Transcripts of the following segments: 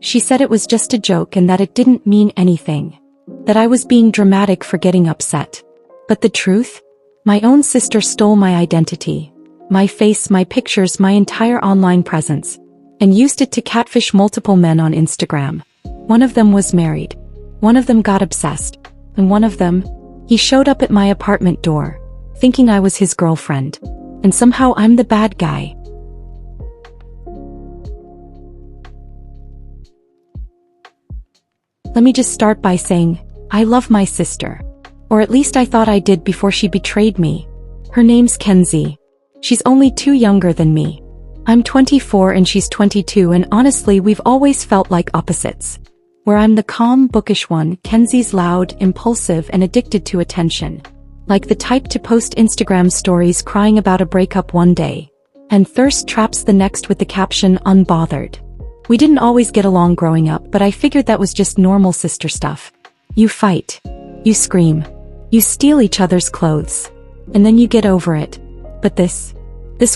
She said it was just a joke and that it didn't mean anything. That I was being dramatic for getting upset. But the truth? My own sister stole my identity. My face, my pictures, my entire online presence. And used it to catfish multiple men on Instagram. One of them was married. One of them got obsessed. And one of them, he showed up at my apartment door, thinking I was his girlfriend. And somehow I'm the bad guy. Let me just start by saying, I love my sister. Or at least I thought I did before she betrayed me. Her name's Kenzie. She's only 2 younger than me. I'm 24 and she's 22, and honestly we've always felt like opposites. Where I'm the calm, bookish one, Kenzie's loud, impulsive and addicted to attention. Like the type to post Instagram stories crying about a breakup one day, and thirst traps the next with the caption, unbothered. We didn't always get along growing up, but I figured that was just normal sister stuff. You fight. You scream. You steal each other's clothes. And then you get over it. But this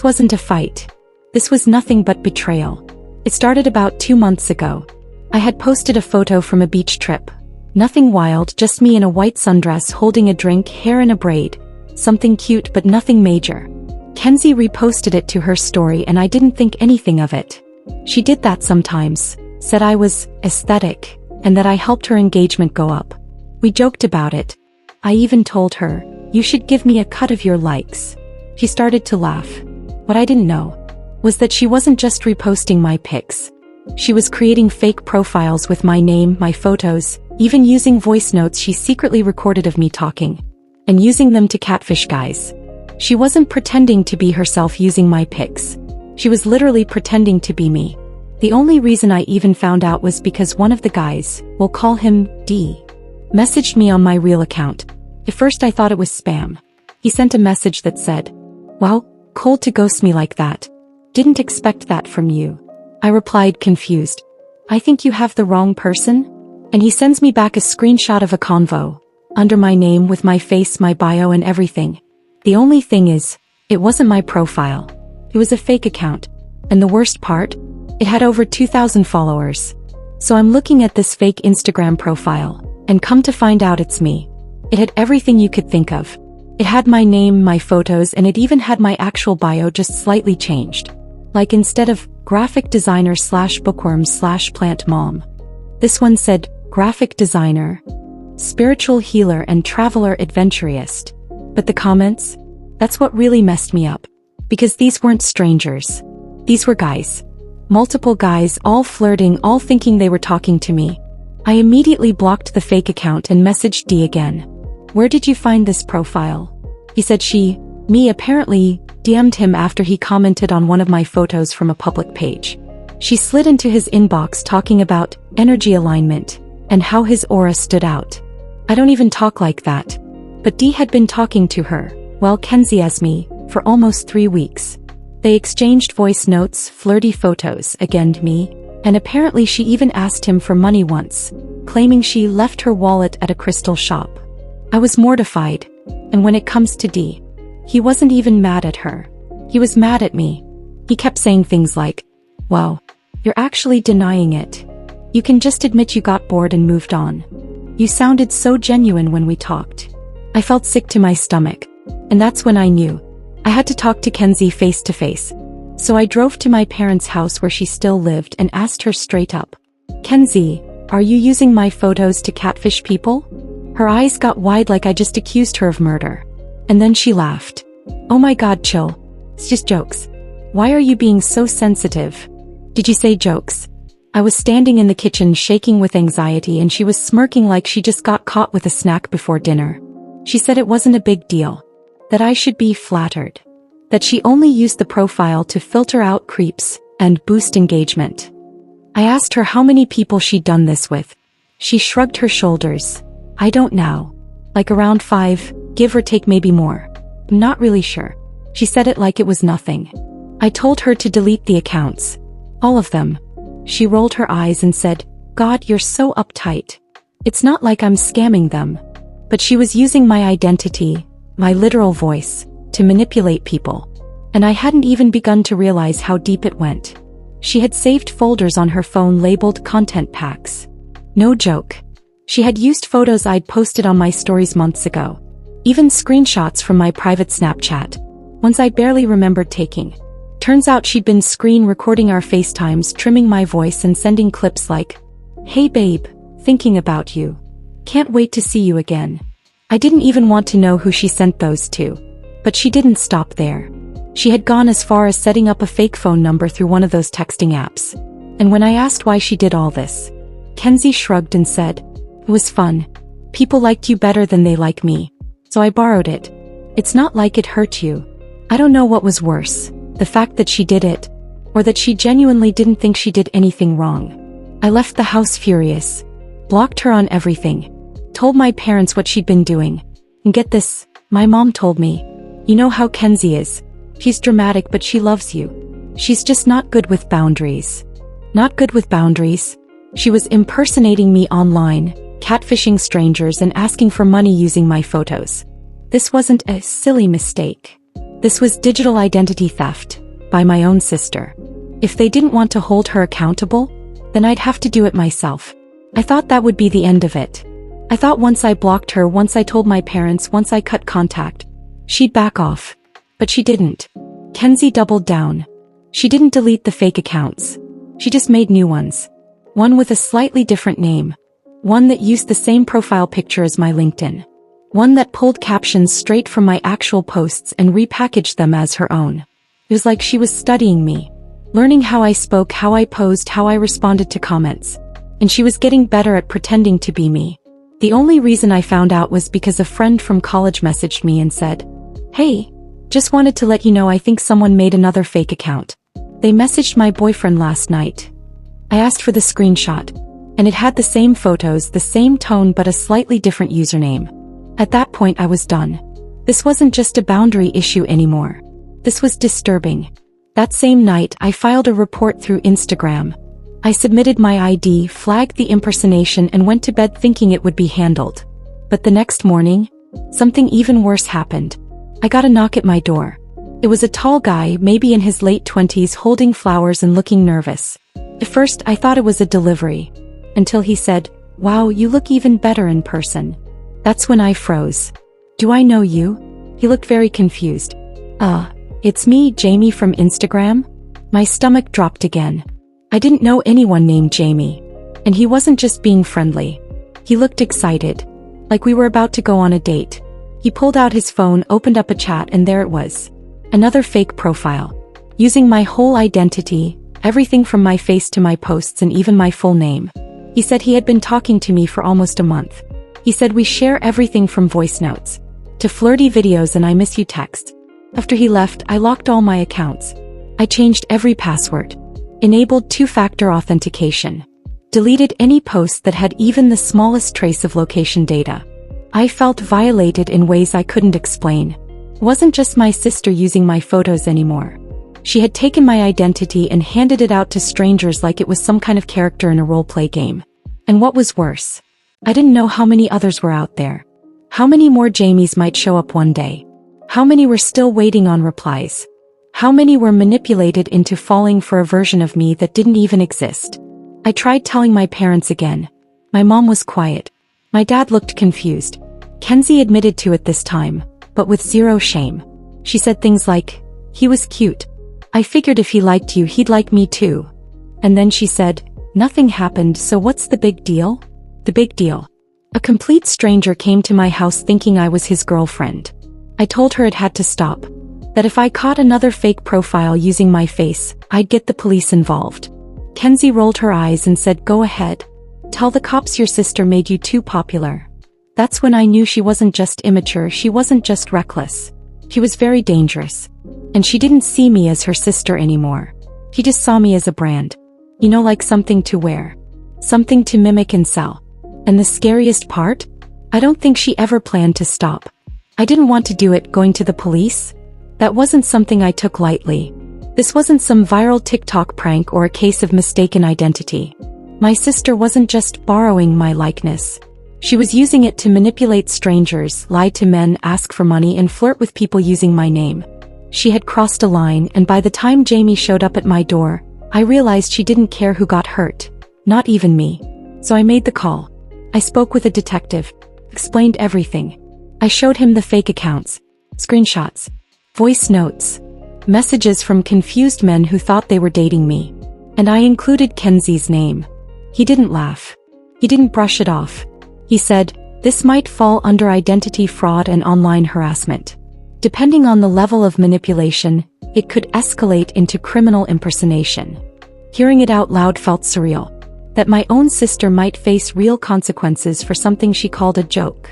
wasn't a fight. This was nothing but betrayal. It started about 2 months ago. I had posted a photo from a beach trip. Nothing wild, just me in a white sundress holding a drink, hair in a braid. Something cute but nothing major. Kenzie reposted it to her story and I didn't think anything of it. She did that sometimes, said I was aesthetic, and that I helped her engagement go up. We joked about it. I even told her, you should give me a cut of your likes. She started to laugh. What I didn't know was that she wasn't just reposting my pics. She was creating fake profiles with my name, my photos, even using voice notes she secretly recorded of me talking, and using them to catfish guys. She wasn't pretending to be herself using my pics. She was literally pretending to be me. The only reason I even found out was because one of the guys, we'll call him D, messaged me on my real account. At first I thought it was spam. He sent a message that said, "Wow, cold to ghost me like that. Didn't expect that from you." I replied confused. "I think you have the wrong person?" And he sends me back a screenshot of a convo, under my name with my face, my bio and everything. The only thing is, it wasn't my profile. It was a fake account. And the worst part? It had over 2,000 followers. So I'm looking at this fake Instagram profile, and come to find out it's me. It had everything you could think of. It had my name, my photos, and it even had my actual bio just slightly changed. Like instead of graphic designer / bookworm / plant mom, this one said graphic designer, spiritual healer and traveler adventurist. But the comments? That's what really messed me up. Because these weren't strangers. These were guys. Multiple guys, all flirting, all thinking they were talking to me. I immediately blocked the fake account and messaged D again. "Where did you find this profile?" He said me apparently DM'd him after he commented on one of my photos from a public page. She slid into his inbox talking about energy alignment and how his aura stood out. I don't even talk like that. But D had been talking to her, well, Kenzie as me, for almost 3 weeks. They exchanged voice notes, flirty photos, again me, and apparently she even asked him for money once, claiming she left her wallet at a crystal shop. I was mortified, and when it comes to D, he wasn't even mad at her. He was mad at me. He kept saying things like, "Wow, you're actually denying it. You can just admit you got bored and moved on. You sounded so genuine when we talked." I felt sick to my stomach, and that's when I knew I had to talk to Kenzie face to face. So I drove to my parents' house where she still lived and asked her straight up, "Kenzie, are you using my photos to catfish people?" Her eyes got wide like I just accused her of murder. And then she laughed. "Oh my God, chill. It's just jokes. Why are you being so sensitive?" "Did you say jokes?" I was standing in the kitchen shaking with anxiety and she was smirking like she just got caught with a snack before dinner. She said it wasn't a big deal. That I should be flattered. That she only used the profile to filter out creeps and boost engagement. I asked her how many people she'd done this with. She shrugged her shoulders. "I don't know. Like around 5, give or take, maybe more. I'm not really sure." She said it like it was nothing. I told her to delete the accounts. All of them. She rolled her eyes and said, "God, you're so uptight. It's not like I'm scamming them." But she was using my identity, my literal voice, to manipulate people. And I hadn't even begun to realize how deep it went. She had saved folders on her phone labeled content packs. No joke. She had used photos I'd posted on my stories months ago. Even screenshots from my private Snapchat. Ones I barely remembered taking. Turns out she'd been screen recording our FaceTimes, trimming my voice and sending clips like, "Hey babe, thinking about you. Can't wait to see you again." I didn't even want to know who she sent those to. But she didn't stop there. She had gone as far as setting up a fake phone number through one of those texting apps. And when I asked why she did all this, Kenzie shrugged and said, "It was fun. People liked you better than they like me. So I borrowed it. It's not like it hurt you." I don't know what was worse, the fact that she did it, or that she genuinely didn't think she did anything wrong. I left the house furious, blocked her on everything, told my parents what she'd been doing. And get this, my mom told me, "You know how Kenzie is. She's dramatic but she loves you. She's just not good with boundaries." Not good with boundaries. She was impersonating me online, catfishing strangers and asking for money using my photos. This wasn't a silly mistake. This was digital identity theft, by my own sister. If they didn't want to hold her accountable, then I'd have to do it myself. I thought that would be the end of it. I thought once I blocked her, once I told my parents, once I cut contact, she'd back off. But she didn't. Kenzie doubled down. She didn't delete the fake accounts. She just made new ones. One with a slightly different name. One that used the same profile picture as my LinkedIn. One that pulled captions straight from my actual posts and repackaged them as her own. It was like she was studying me, learning how I spoke, how I posed, how I responded to comments. And she was getting better at pretending to be me. The only reason I found out was because a friend from college messaged me and said, "Hey, just wanted to let you know I think someone made another fake account. They messaged my boyfriend last night." I asked for the screenshot, and it had the same photos, the same tone but a slightly different username. At that point I was done. This wasn't just a boundary issue anymore. This was disturbing. That same night I filed a report through Instagram. I submitted my ID, flagged the impersonation and went to bed thinking it would be handled. But the next morning, something even worse happened. I got a knock at my door. It was a tall guy, maybe in his late 20s, holding flowers and looking nervous. At first I thought it was a delivery. Until he said, "Wow, you look even better in person." That's when I froze. "Do I know you?" He looked very confused. It's me, Jamie from Instagram?" My stomach dropped again. I didn't know anyone named Jamie. And he wasn't just being friendly. He looked excited. Like we were about to go on a date. He pulled out his phone, opened up a chat, and there it was. Another fake profile. Using my whole identity, everything from my face to my posts and even my full name. He said he had been talking to me for almost a month. He said we share everything from voice notes to flirty videos and "I miss you" texts. After he left, I locked all my accounts. I changed every password. Enabled two-factor authentication. Deleted any post that had even the smallest trace of location data. I felt violated in ways I couldn't explain. It wasn't just my sister using my photos anymore. She had taken my identity and handed it out to strangers like it was some kind of character in a role-play game. And what was worse, I didn't know how many others were out there. How many more Jamies might show up one day? How many were still waiting on replies? How many were manipulated into falling for a version of me that didn't even exist? I tried telling my parents again. My mom was quiet. My dad looked confused. Kenzie admitted to it this time, but with zero shame. She said things like, "He was cute. I figured if he liked you, he'd like me too." And then she said, "Nothing happened, so what's the big deal?" The big deal. A complete stranger came to my house thinking I was his girlfriend. I told her it had to stop. That if I caught another fake profile using my face, I'd get the police involved. Kenzie rolled her eyes and said, "Go ahead. Tell the cops your sister made you too popular." That's when I knew she wasn't just immature, she wasn't just reckless. She was very dangerous. And she didn't see me as her sister anymore. She just saw me as a brand. You know, like something to wear. Something to mimic and sell. And the scariest part? I don't think she ever planned to stop. I didn't want to do it, going to the police. That wasn't something I took lightly. This wasn't some viral TikTok prank or a case of mistaken identity. My sister wasn't just borrowing my likeness. She was using it to manipulate strangers, lie to men, ask for money, and flirt with people using my name. She had crossed a line, and by the time Jamie showed up at my door, I realized she didn't care who got hurt. Not even me. So I made the call. I spoke with a detective. Explained everything. I showed him the fake accounts. Screenshots. Voice notes. Messages from confused men who thought they were dating me. And I included Kenzie's name. He didn't laugh. He didn't brush it off. He said, "This might fall under identity fraud and online harassment. Depending on the level of manipulation, it could escalate into criminal impersonation." Hearing it out loud felt surreal. That my own sister might face real consequences for something she called a joke.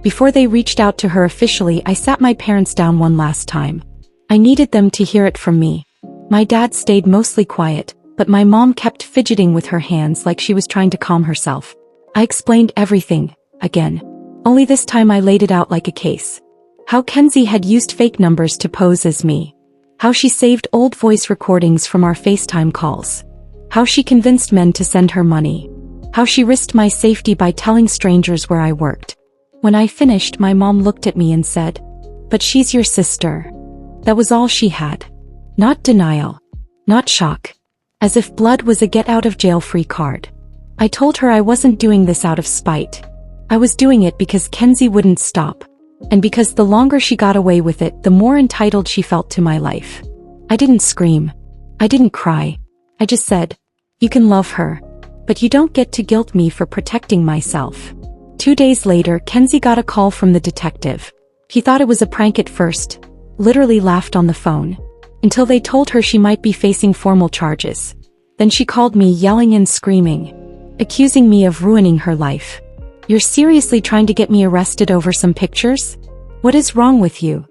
Before they reached out to her officially, I sat my parents down one last time. I needed them to hear it from me. My dad stayed mostly quiet, but my mom kept fidgeting with her hands like she was trying to calm herself. I explained everything, again. Only this time I laid it out like a case. How Kenzie had used fake numbers to pose as me. How she saved old voice recordings from our FaceTime calls. How she convinced men to send her money. How she risked my safety by telling strangers where I worked. When I finished, my mom looked at me and said, "But she's your sister." That was all she had. Not denial. Not shock. As if blood was a get-out-of-jail-free card. I told her I wasn't doing this out of spite. I was doing it because Kenzie wouldn't stop. And because the longer she got away with it, the more entitled she felt to my life. I didn't scream. I didn't cry. I just said, "You can love her. But you don't get to guilt me for protecting myself." 2 days later, Kenzie got a call from the detective. He thought it was a prank at first. Literally laughed on the phone. Until they told her she might be facing formal charges. Then she called me yelling and screaming. Accusing me of ruining her life. "You're seriously trying to get me arrested over some pictures? What is wrong with you?"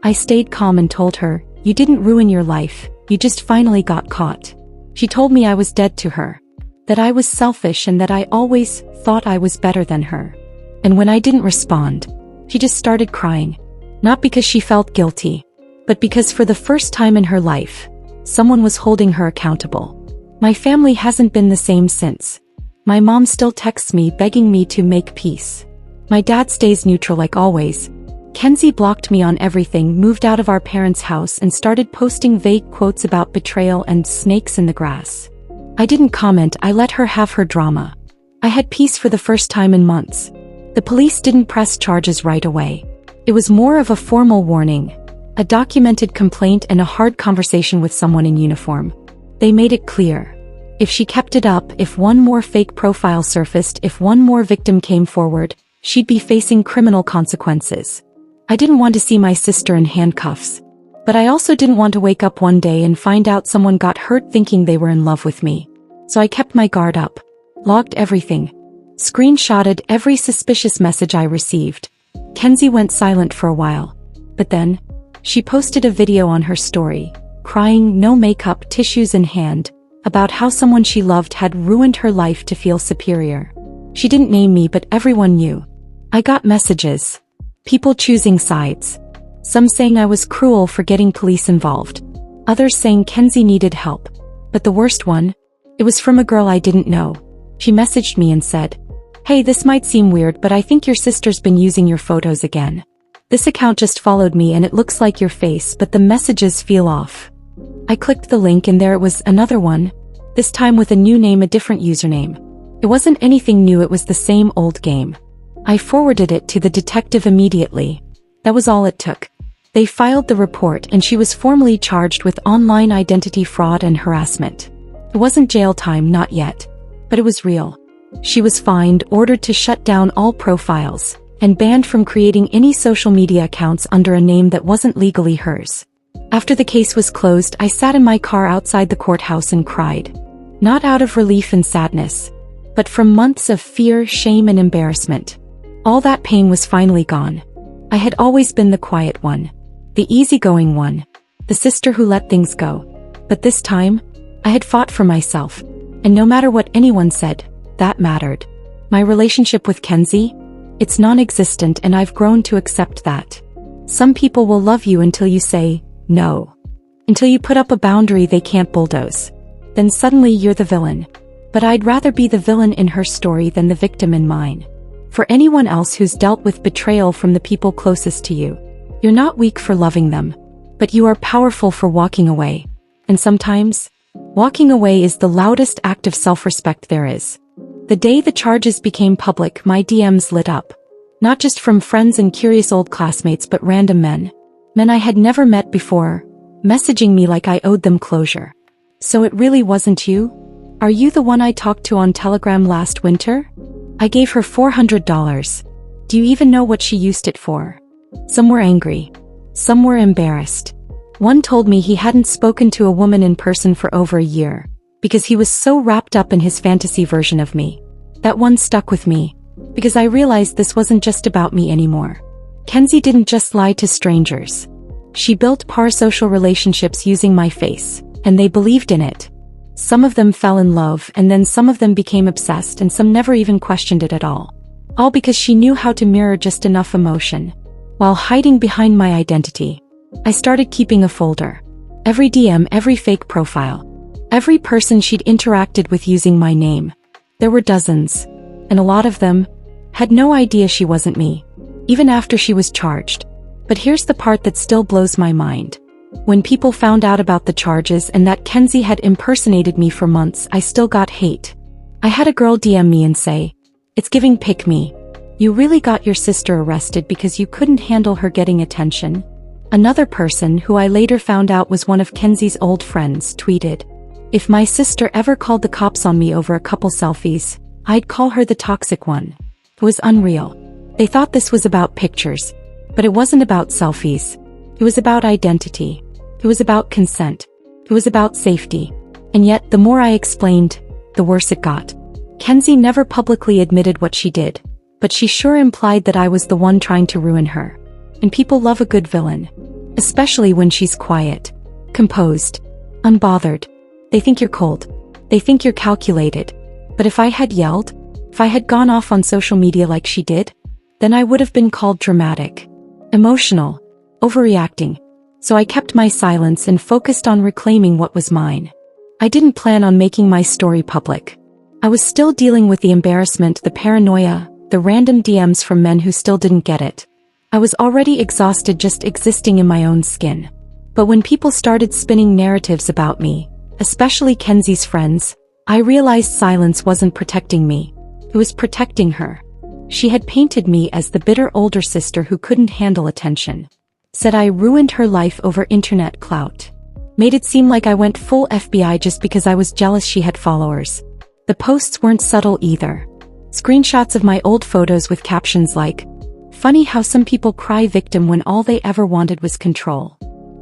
I stayed calm and told her, "You didn't ruin your life, you just finally got caught." She told me I was dead to her. That I was selfish and that I always thought I was better than her. And when I didn't respond, she just started crying. Not because she felt guilty, but because for the first time in her life, someone was holding her accountable. My family hasn't been the same since. My mom still texts me begging me to make peace. My dad stays neutral like always. Kenzie blocked me on everything, moved out of our parents' house and started posting vague quotes about betrayal and snakes in the grass. I didn't comment, I let her have her drama. I had peace for the first time in months. The police didn't press charges right away. It was more of a formal warning, a documented complaint and a hard conversation with someone in uniform. They made it clear. If she kept it up, if one more fake profile surfaced, if one more victim came forward, she'd be facing criminal consequences. I didn't want to see my sister in handcuffs. But I also didn't want to wake up one day and find out someone got hurt thinking they were in love with me. So I kept my guard up. Logged everything. Screenshotted every suspicious message I received. Kenzie went silent for a while. But then, she posted a video on her story, crying, no makeup, tissues in hand, about how someone she loved had ruined her life to feel superior. She didn't name me, but everyone knew. I got messages. People choosing sides. Some saying I was cruel for getting police involved. Others saying Kenzie needed help. But the worst one? It was from a girl I didn't know. She messaged me and said, "Hey, this might seem weird, but I think your sister's been using your photos again. This account just followed me and it looks like your face, but the messages feel off." I clicked the link and there it was, another one. This time with a new name, a different username. It wasn't anything new, it was the same old game. I forwarded it to the detective immediately. That was all it took. They filed the report and she was formally charged with online identity fraud and harassment. It wasn't jail time, not yet. But it was real. She was fined, ordered to shut down all profiles, and banned from creating any social media accounts under a name that wasn't legally hers. After the case was closed, I sat in my car outside the courthouse and cried. Not out of relief and sadness, but from months of fear, shame, and embarrassment. All that pain was finally gone. I had always been the quiet one. The easygoing one. The sister who let things go. But this time, I had fought for myself. And no matter what anyone said, that mattered. My relationship with Kenzie? It's non-existent and I've grown to accept that. Some people will love you until you say, no. Until you put up a boundary they can't bulldoze. Then suddenly you're the villain. But I'd rather be the villain in her story than the victim in mine. For anyone else who's dealt with betrayal from the people closest to you, you're not weak for loving them. But you are powerful for walking away. And sometimes, Walking away is the loudest act of self-respect there is. The day the charges became public, my DMs lit up. Not just from friends and curious old classmates, but random men. Men I had never met before, messaging me like I owed them closure. So it really wasn't you? Are you the one I talked to on Telegram last winter? I gave her $400. Do you even know what she used it for? Some were angry. Some were embarrassed. One told me he hadn't spoken to a woman in person for over a year, because he was so wrapped up in his fantasy version of me. That one stuck with me, because I realized this wasn't just about me anymore. Kenzie didn't just lie to strangers. She built parasocial relationships using my face, and they believed in it. Some of them fell in love, and then some of them became obsessed, and some never even questioned it at all. All because she knew how to mirror just enough emotion, while hiding behind my identity. I started keeping a folder. Every DM, every fake profile. Every person she'd interacted with using my name. There were dozens, and a lot of them had no idea she wasn't me, even after she was charged. But here's the part that still blows my mind. When people found out about the charges and that Kenzie had impersonated me for months, I still got hate. I had a girl DM me and say, "It's giving pick me. You really got your sister arrested because you couldn't handle her getting attention." Another person, who I later found out was one of Kenzie's old friends, tweeted, "If my sister ever called the cops on me over a couple selfies, I'd call her the toxic one." It was unreal. They thought this was about pictures, but it wasn't about selfies. It was about identity. It was about consent. It was about safety. And yet, the more I explained, the worse it got. Kenzie never publicly admitted what she did, but she sure implied that I was the one trying to ruin her. And people love a good villain. Especially when she's quiet, composed, unbothered. They think you're cold. They think you're calculated. But if I had yelled, if I had gone off on social media like she did, then I would have been called dramatic, emotional, overreacting. So I kept my silence and focused on reclaiming what was mine. I didn't plan on making my story public. I was still dealing with the embarrassment, the paranoia, the random DMs from men who still didn't get it. I was already exhausted just existing in my own skin. But when people started spinning narratives about me, especially Kenzie's friends, I realized silence wasn't protecting me. It was protecting her. She had painted me as the bitter older sister who couldn't handle attention. Said I ruined her life over internet clout. Made it seem like I went full FBI just because I was jealous she had followers. The posts weren't subtle either. Screenshots of my old photos with captions like, "Funny how some people cry victim when all they ever wanted was control."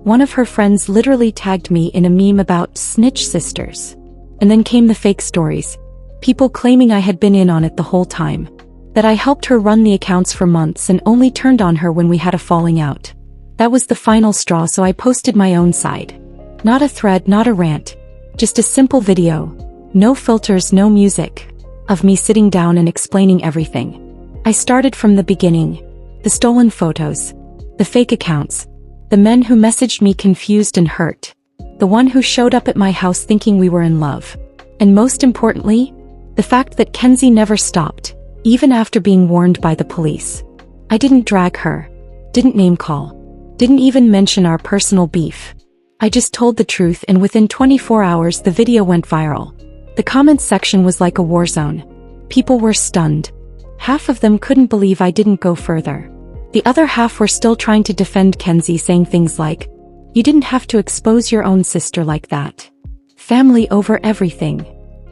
One of her friends literally tagged me in a meme about snitch sisters. And then came the fake stories. People claiming I had been in on it the whole time. That I helped her run the accounts for months and only turned on her when we had a falling out. That was the final straw, so I posted my own side. Not a thread, not a rant. Just a simple video. No filters, no music. Of me sitting down and explaining everything. I started from the beginning. The stolen photos. The fake accounts. The men who messaged me confused and hurt. The one who showed up at my house thinking we were in love. And most importantly, the fact that Kenzie never stopped, even after being warned by the police. I didn't drag her. Didn't name call. Didn't even mention our personal beef. I just told the truth, and within 24 hours the video went viral. The comments section was like a war zone. People were stunned. Half of them couldn't believe I didn't go further. The other half were still trying to defend Kenzie, saying things like, "You didn't have to expose your own sister like that. Family over everything.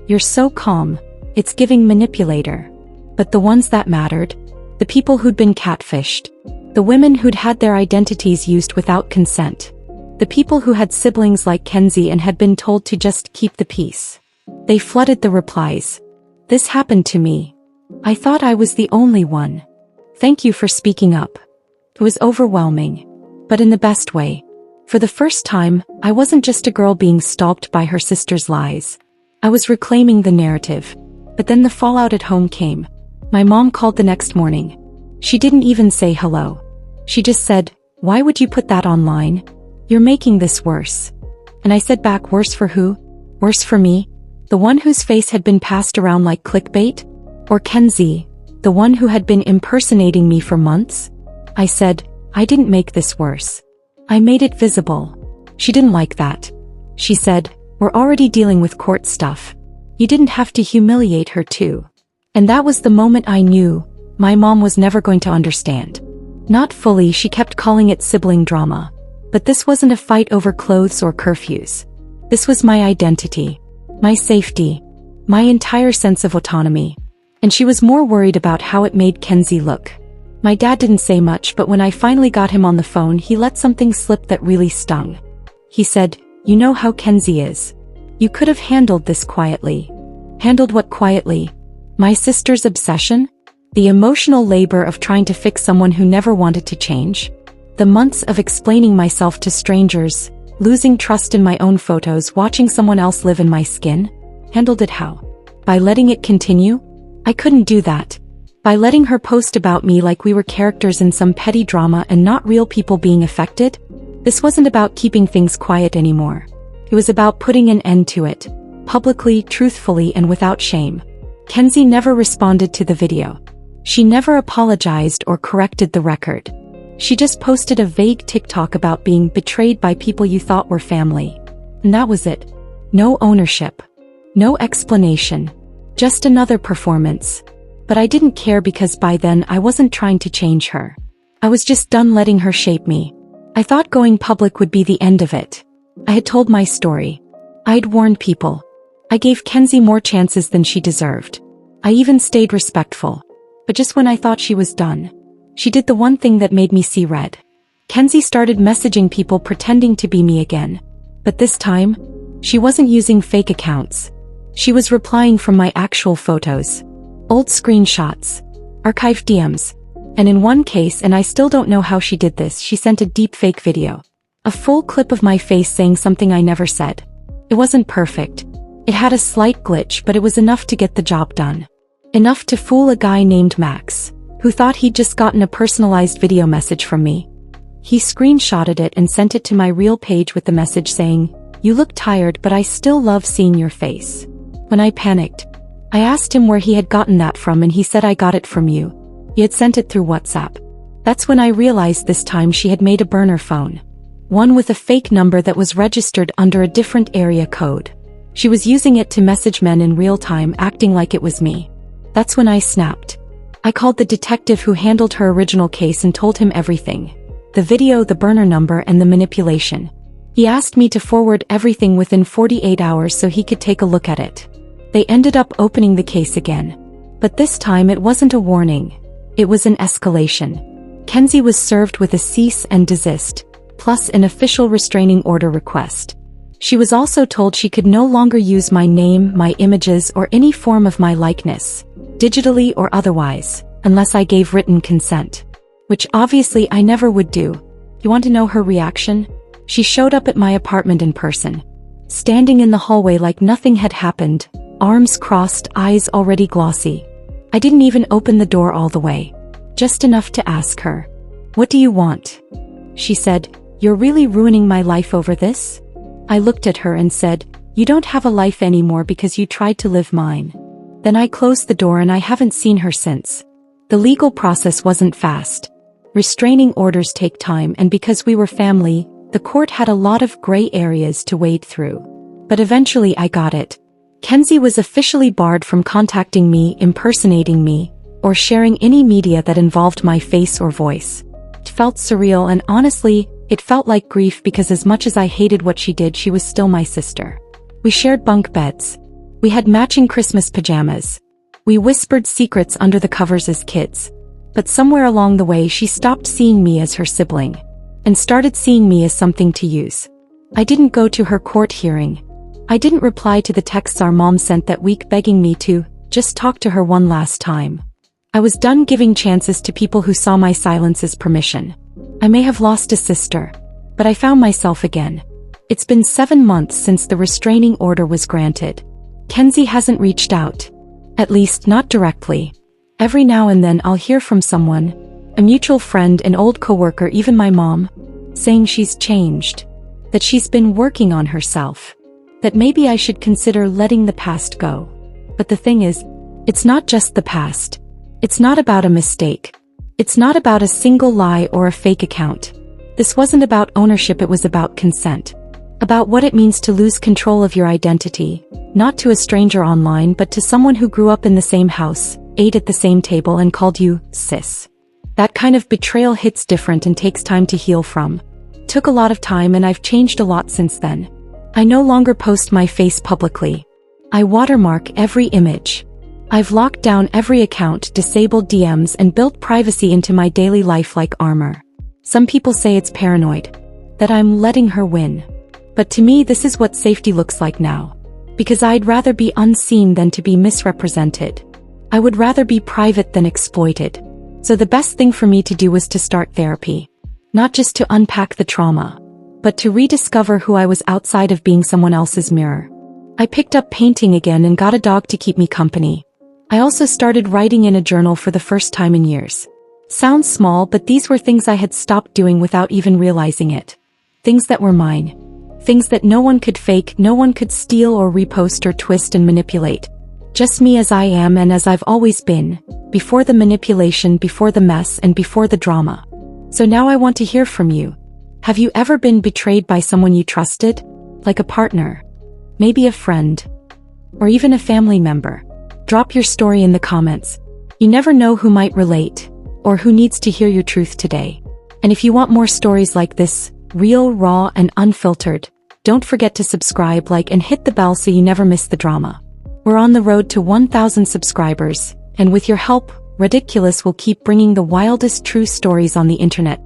You're so calm. It's giving manipulator." But the ones that mattered, the people who'd been catfished, the women who'd had their identities used without consent, the people who had siblings like Kenzie and had been told to just keep the peace. They flooded the replies. "This happened to me. I thought I was the only one. Thank you for speaking up." It was overwhelming, but in the best way. For the first time, I wasn't just a girl being stalked by her sister's lies. I was reclaiming the narrative. But then the fallout at home came. My mom called the next morning. She didn't even say hello. She just said, "Why would you put that online? You're making this worse." And I said back, "Worse for who? Worse for me? The one whose face had been passed around like clickbait? Or Kenzie, the one who had been impersonating me for months?" I said, "I didn't make this worse. I made it visible." She didn't like that. She said, We're already dealing with court stuff. You didn't have to humiliate her too. And that was the moment I knew my mom was never going to understand. Not fully, she kept calling it sibling drama. But this wasn't a fight over clothes or curfews. This was my identity, my safety, my entire sense of autonomy. And she was more worried about how it made Kenzie look. My dad didn't say much, but when I finally got him on the phone, he let something slip that really stung. He said, "You know how Kenzie is. You could have handled this quietly." Handled what quietly? My sister's obsession? The emotional labor of trying to fix someone who never wanted to change? The months of explaining myself to strangers, losing trust in my own photos, watching someone else live in my skin? Handled it how? By letting it continue? I couldn't do that. By letting her post about me like we were characters in some petty drama and not real people being affected? This wasn't about keeping things quiet anymore. It was about putting an end to it, publicly, truthfully, and without shame. Kenzie never responded to the video. She never apologized or corrected the record. She just posted a vague TikTok about being betrayed by people you thought were family. And that was it. No ownership. No explanation. Just another performance. But I didn't care because by then I wasn't trying to change her. I was just done letting her shape me. I thought going public would be the end of it. I had told my story. I'd warned people. I gave Kenzie more chances than she deserved. I even stayed respectful. But just when I thought she was done, she did the one thing that made me see red. Kenzie started messaging people pretending to be me again. But this time, she wasn't using fake accounts. She was replying from my actual photos. Old screenshots. Archived DMs. And in one case, and I still don't know how she did this, she sent a deepfake video. A full clip of my face saying something I never said. It wasn't perfect. It had a slight glitch, but it was enough to get the job done. Enough to fool a guy named Max, who thought he'd just gotten a personalized video message from me. He screenshotted it and sent it to my real page with the message saying, "You look tired, but I still love seeing your face." When I panicked, I asked him where he had gotten that from, and he said, "I got it from you." He had sent it through WhatsApp. That's when I realized this time she had made a burner phone. One with a fake number that was registered under a different area code. She was using it to message men in real time, acting like it was me. That's when I snapped. I called the detective who handled her original case and told him everything. The video, the burner number, and the manipulation. He asked me to forward everything within 48 hours so he could take a look at it. They ended up opening the case again. But this time it wasn't a warning. It was an escalation. Kenzie was served with a cease and desist, plus an official restraining order request. She was also told she could no longer use my name, my images, or any form of my likeness, digitally or otherwise, unless I gave written consent. Which obviously I never would do. You want to know her reaction? She showed up at my apartment in person. Standing in the hallway like nothing had happened, arms crossed, eyes already glossy. I didn't even open the door all the way. Just enough to ask her, "What do you want?" She said, "You're really ruining my life over this?" I looked at her and said, "You don't have a life anymore because you tried to live mine." Then I closed the door and I haven't seen her since. The legal process wasn't fast. Restraining orders take time, and because we were family, the court had a lot of gray areas to wade through. But eventually I got it. Kenzie was officially barred from contacting me, impersonating me, or sharing any media that involved my face or voice. It felt surreal, and honestly, it felt like grief because as much as I hated what she did, she was still my sister. We shared bunk beds. We had matching Christmas pajamas. We whispered secrets under the covers as kids. But somewhere along the way she stopped seeing me as her sibling, and started seeing me as something to use. I didn't go to her court hearing. I didn't reply to the texts our mom sent that week begging me to just talk to her one last time. I was done giving chances to people who saw my silence as permission. I may have lost a sister, but I found myself again. It's been 7 months since the restraining order was granted. Kenzie hasn't reached out. At least not directly. Every now and then I'll hear from someone, a mutual friend, an old coworker, even my mom, saying she's changed, that she's been working on herself, that maybe I should consider letting the past go. But the thing is, it's not just the past. It's not about a mistake. It's not about a single lie or a fake account. This wasn't about ownership, it was about consent. About what it means to lose control of your identity, not to a stranger online but to someone who grew up in the same house, ate at the same table and called you sis. That kind of betrayal hits different and takes time to heal from. Took a lot of time and I've changed a lot since then. I no longer post my face publicly. I watermark every image. I've locked down every account, disabled DMs and built privacy into my daily life like armor. Some people say it's paranoid, that I'm letting her win. But to me this is what safety looks like now. Because I'd rather be unseen than to be misrepresented. I would rather be private than exploited. So the best thing for me to do was to start therapy. Not just to unpack the trauma, but to rediscover who I was outside of being someone else's mirror. I picked up painting again and got a dog to keep me company. I also started writing in a journal for the first time in years. Sounds small, but these were things I had stopped doing without even realizing it. Things that were mine. Things that no one could fake, no one could steal or repost or twist and manipulate. Just me as I am and as I've always been, before the manipulation, before the mess, and before the drama. So now I want to hear from you. Have you ever been betrayed by someone you trusted? Like a partner? Maybe a friend? Or even a family member? Drop your story in the comments. You never know who might relate, or who needs to hear your truth today. And if you want more stories like this, real, raw, and unfiltered, don't forget to subscribe, like, and hit the bell so you never miss the drama. We're on the road to 1,000 subscribers, and with your help, Reddittculous will keep bringing the wildest true stories on the internet.